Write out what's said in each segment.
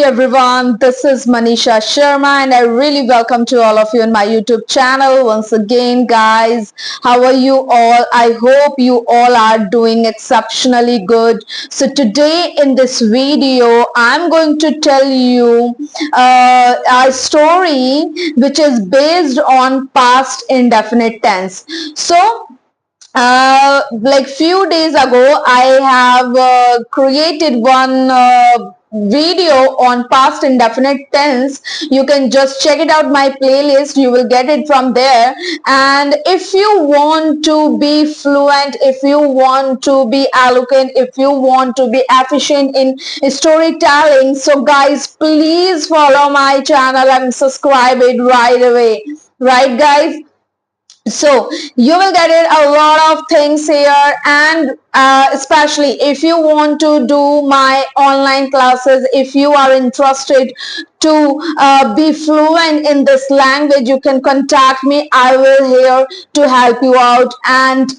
everyone, this is Manisha Sharma and I really welcome to all of you on my YouTube channel once again. Guys, how are you all? I hope you all are doing exceptionally good. So today in this video I'm going to tell you a story which is based on past indefinite tense. So like few days ago I have created one video on past indefinite tense. You can just check it out, my playlist, you will get it from there. And if you want to be fluent, if you want to be eloquent, if you want to be efficient in storytelling, so guys, please follow my channel and subscribe it right away, right guys? So you will get it a lot of things here, and especially if you want to do my online classes, if you are interested to be fluent in this language, you can contact me. I will here to help you out, and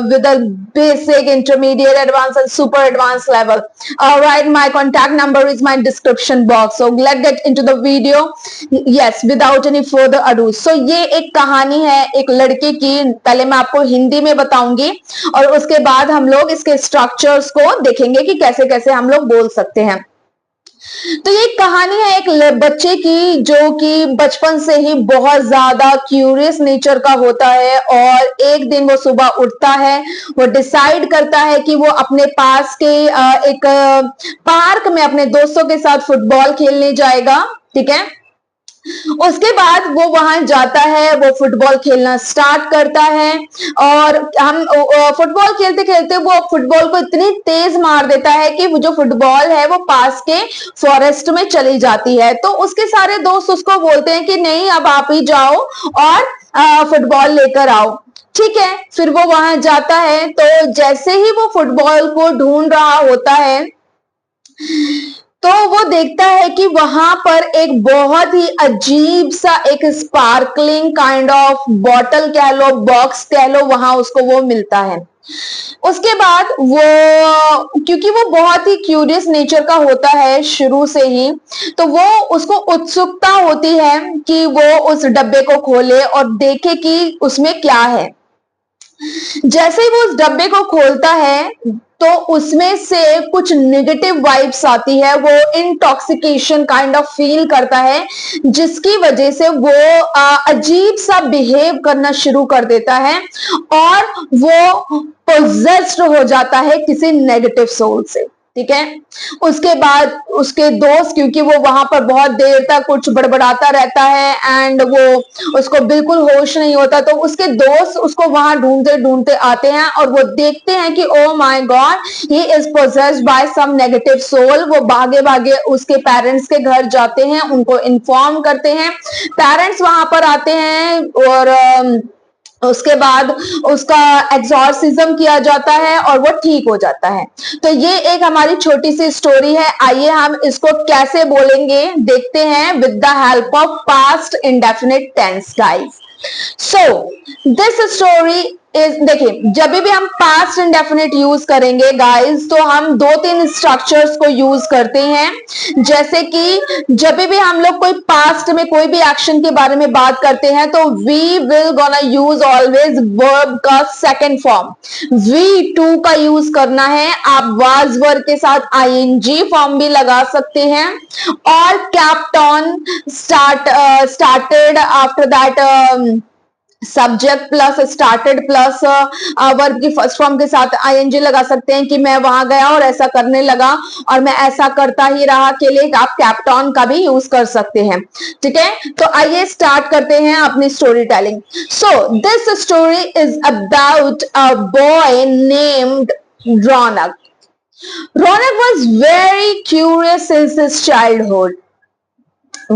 with a basic, intermediate, advanced and super advanced level. All right, my contact number is my description box. So let's get into the video. Yes, without any further ado. So ये एक कहानी है एक लड़के की. पहले मैं आपको हिंदी में बताऊंगी और उसके बाद हम लोग इसके स्ट्रक्चर्स को देखेंगे कि कैसे कैसे हम लोग बोल सकते हैं. तो ये कहानी है एक बच्चे की जो कि बचपन से ही बहुत ज्यादा क्यूरियस नेचर का होता है, और एक दिन वो सुबह उठता है, वो डिसाइड करता है कि वो अपने पास के एक पार्क में अपने दोस्तों के साथ फुटबॉल खेलने जाएगा. ठीक है, उसके बाद वो वहां जाता है, वो फुटबॉल खेलना स्टार्ट करता है, और हम फुटबॉल खेलते खेलते वो फुटबॉल को इतनी तेज मार देता है कि वो जो फुटबॉल है वो पास के फॉरेस्ट में चली जाती है. तो उसके सारे दोस्त उसको बोलते हैं कि नहीं, अब आप ही जाओ और फुटबॉल लेकर आओ. ठीक है, फिर वो वहां जाता है. तो जैसे ही वो फुटबॉल को ढूंढ रहा होता है तो वो देखता है कि वहां पर एक बहुत ही अजीब सा एक स्पार्कलिंग काइंड ऑफ बॉटल कह लो, बॉक्स कह लो, वहां उसको वो मिलता है. उसके बाद वो, क्योंकि वो बहुत ही क्यूरियस नेचर का होता है शुरू से ही, तो वो उसको उत्सुकता होती है कि वो उस डब्बे को खोले और देखे कि उसमें क्या है. जैसे ही वो उस डब्बे को खोलता है तो उसमें से कुछ नेगेटिव वाइब्स आती है. वो इंटॉक्सिकेशन काइंड ऑफ फील करता है, जिसकी वजह से वो अजीब सा बिहेव करना शुरू कर देता है और वो पोजेस्ड हो जाता है किसी नेगेटिव सोल से. ठीक है, उसके बाद उसके दोस्त, क्योंकि वो वहां पर बहुत देर तक कुछ बड़बड़ाता रहता है एंड वो उसको बिल्कुल होश नहीं होता, तो उसके दोस्त उसको वहां ढूंढते ढूंढते आते हैं और वो देखते हैं कि oh my God, he is possessed by some negative soul. वो भागे भागे उसके पेरेंट्स के घर जाते हैं, उनको इन्फॉर्म करते हैं. पेरेंट्स वहां पर आते हैं और उसके बाद उसका एक्सॉर्सिज्म किया जाता है और वो ठीक हो जाता है. तो ये एक हमारी छोटी सी स्टोरी है. आइए हम इसको कैसे बोलेंगे देखते हैं with the help of past indefinite tense guys. So this story is, देखिए जब भी हम पास्ट इंडेफिनिट यूज करेंगे गाइस तो हम दो तीन स्ट्रक्चर्स को यूज करते हैं. जैसे कि जब भी हम लोग कोई पास्ट में कोई भी एक्शन के बारे में बात करते हैं तो we will gonna use always verb का सेकंड फॉर्म V2 का यूज करना है. आप वाज वर्ब के साथ ing फॉर्म भी लगा सकते हैं, और kept on, started, after that subject plus started plus verb की फर्स्ट फॉर्म के साथ ing लगा सकते हैं कि मैं वहां गया और ऐसा करने लगा और मैं ऐसा करता ही रहा के लिए आप kept on का भी यूज कर सकते हैं. ठीक है, तो आइए स्टार्ट करते हैं अपनी story telling. So this story is about a boy named Ronak. Ronak was very curious since his childhood.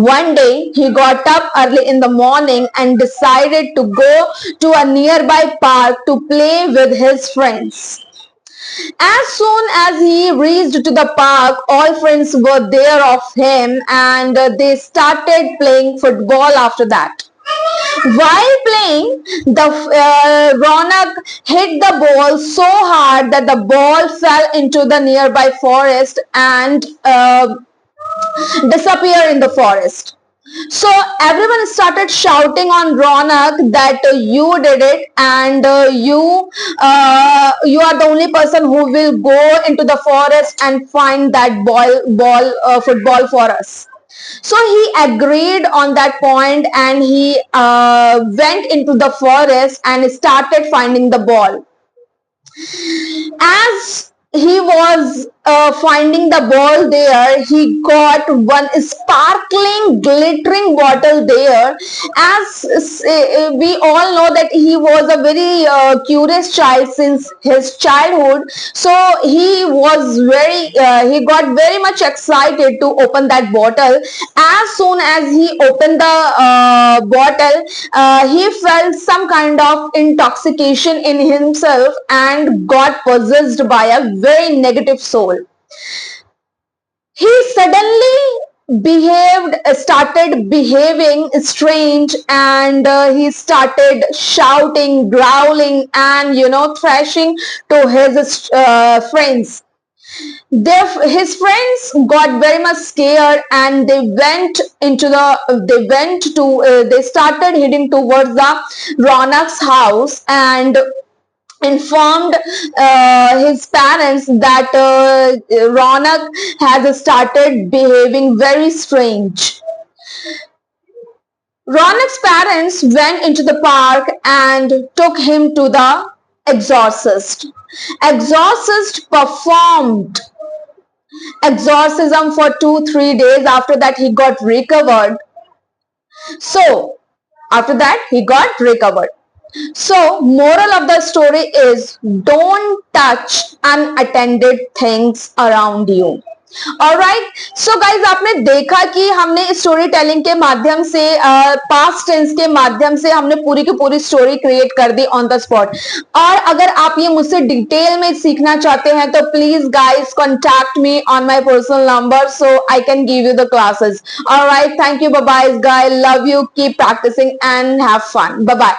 One day, he got up early in the morning and decided to go to a nearby park to play with his friends. As soon as he reached to the park, all friends were there of him and they started playing football after that. While playing, the Ronak hit the ball so hard that the ball fell into the nearby forest and disappear in the forest. So everyone started shouting on Ronak that you did it, and you are the only person who will go into the forest and find that football for us. So he agreed on that point, and he went into the forest and started finding the ball. As he was finding the ball there, he got one sparkling, glittering bottle there. As we all know that he was a very curious child since his childhood, so he got very much excited to open that bottle. As soon as he opened the bottle, he felt some kind of intoxication in himself and got possessed by a very negative soul. He suddenly started behaving strange, and he started shouting, growling, and thrashing to his friends. His friends got very much scared, and they started heading towards the Ronak's house and informed his parents that Ronak has started behaving very strange. Ronak's parents went into the park and took him to the exorcist. Exorcist performed exorcism for 2-3 days. After that, he got recovered. So after that, he got recovered. So moral of the story is, don't touch unattended things around you. Alright, so guys, आपने देखा कि हमने story telling के माध्यम से past tense के माध्यम से हमने पूरी की पूरी स्टोरी क्रिएट कर दी ऑन द स्पॉट। और अगर आप ये मुझसे डिटेल में सीखना चाहते हैं तो please guys contact me on my personal number so I can give you the classes. Alright, thank you, bye bye guys, love you, keep practising and have fun, bye bye.